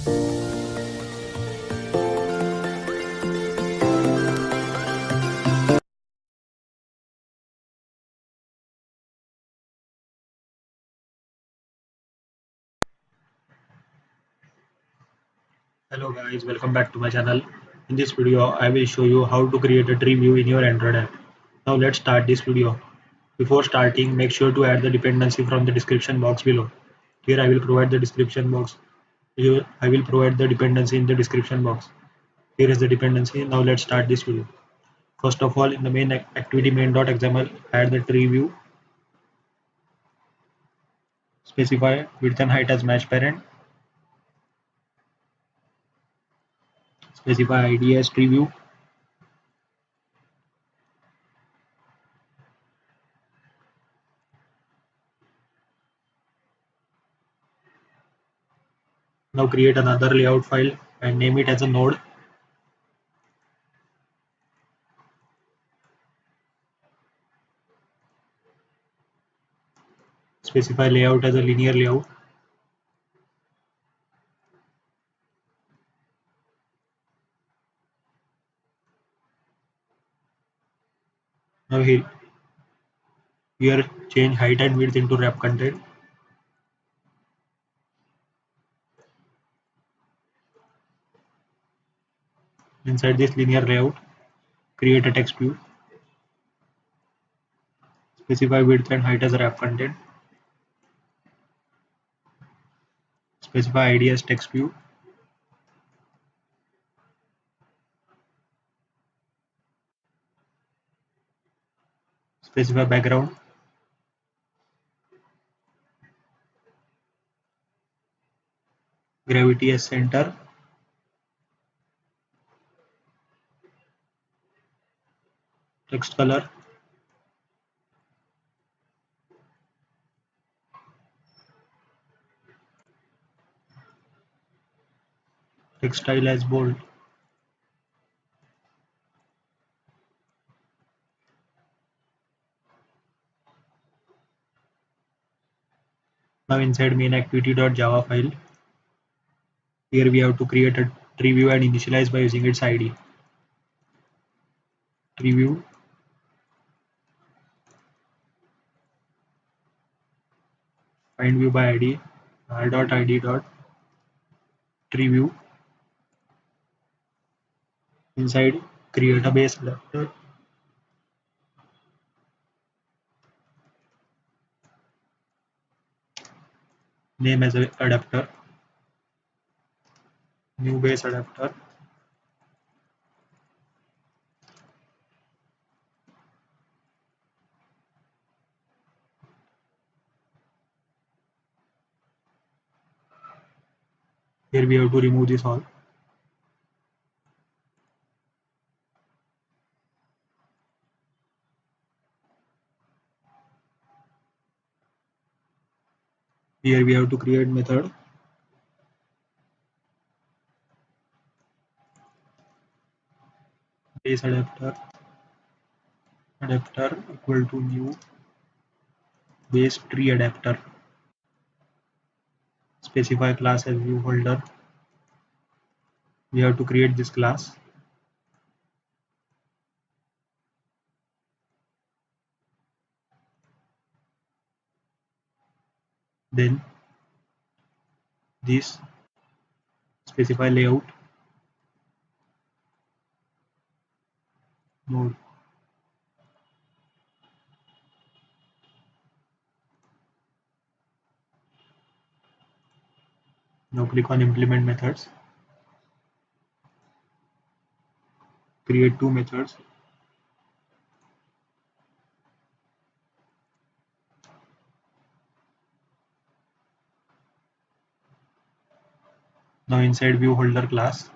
Hello guys, welcome back to my channel. In this video, I will show you how to create a tree view in your Android app. Now let's start this video. Before starting, make sure to add the dependency from the description box below. Here I will provide the description box. Here I will provide the dependency in the description box. Here is the dependency. Now let's start this video. First of all, in the main activity main.xml, add the tree view. Specify width and height as match parent. Specify ID as tree view. Now create another layout file and name it as a node. Specify layout as a linear layout. Now here change height and width into wrap content. Inside this linear layout, create a text view. Specify width and height as wrap content. Specify ID as text view. Specify background. Gravity as center. Text color. Text style as bold. Now inside main activity.java file, here we have to create a tree view and initialize by using its ID. Tree view. Find view by ID. r.id.tree view. Inside create a base adapter. Name as a adapter. New base adapter. Here we have to remove this all. Here we have to create method. Base adapter equal to new base tree adapter. Specify class as view holder. We have to create this class. Then this specify layout node. Now click on implement methods. Create two methods. Now inside view holder class,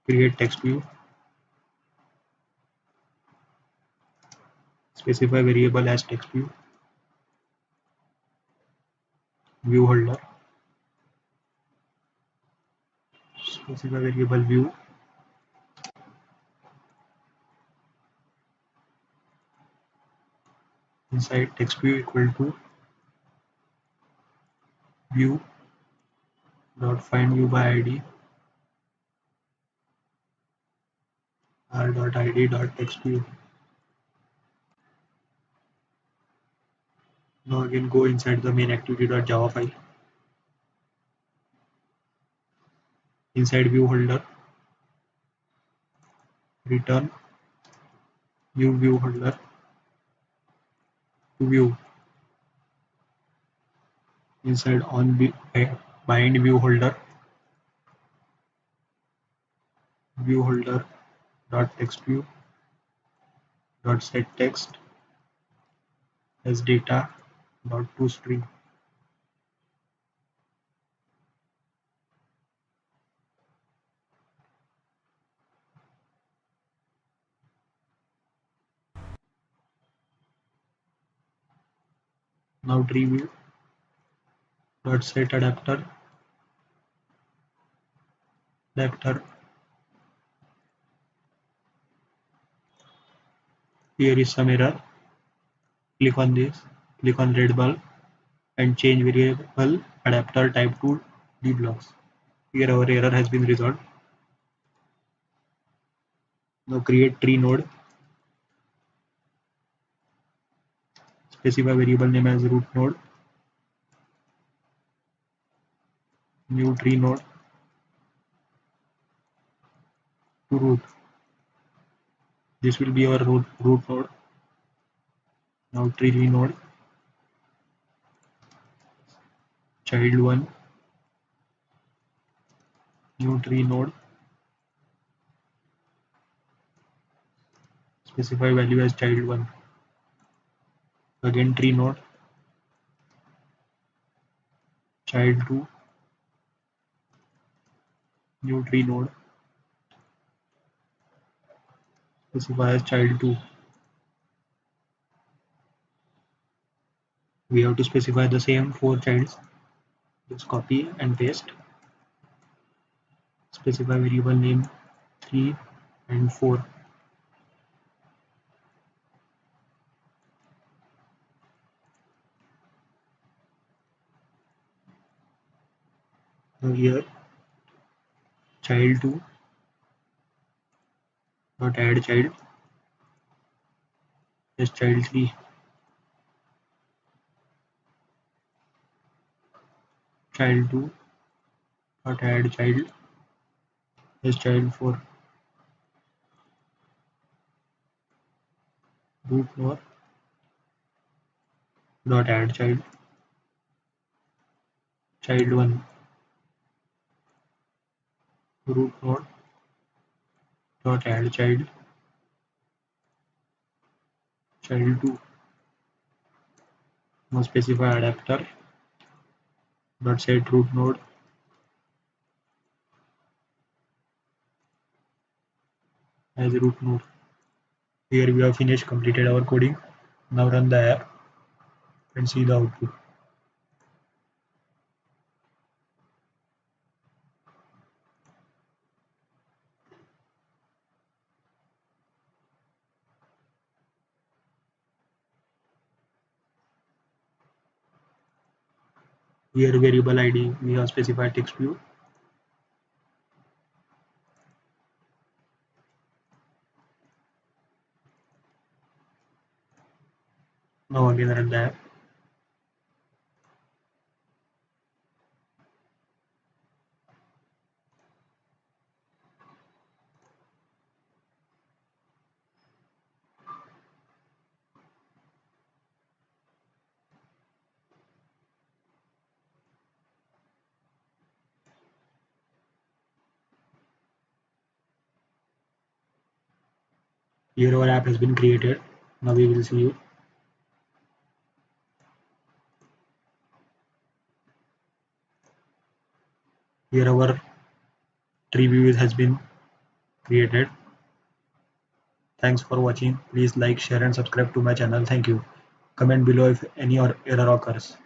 create text view. Specify variable as text view. View holder. specify variable view. Inside text view equal to view dot find view by id r dot id dot text view. Now again go inside the main activity.java file. Inside view holder, return new view holder to view. Inside bind view holder dot text view dot set text as data dot toString. Now TreeView dot set adapter here is some error. Click on this, click on red bulb and change variable adapter type to dblocks. Here our error has been resolved. Now create tree node, specify variable name as root node, new tree node to root. This will be our root node. Now tree node, child 1, new tree node, specify value as child 1. Again tree node, child 2, new tree node, specify as child 2. We have to specify the same 4 childs. Just copy and paste. Specify variable name 3 and 4. Now here child 2 dot add child as child 3, child 2 dot add child as child 4, root node dot add child 1, root node dot add child 2. Now specify adapter dot set root node as root node. Here we have finished completed our coding. Now run the app and see the output. Here variable id we have specified text view. Now again run the app. Here our app has been created. Now we will see it. Here our tree view has been created. Thanks for watching. Please like, share and subscribe to my channel. Thank you. Comment below if any error occurs.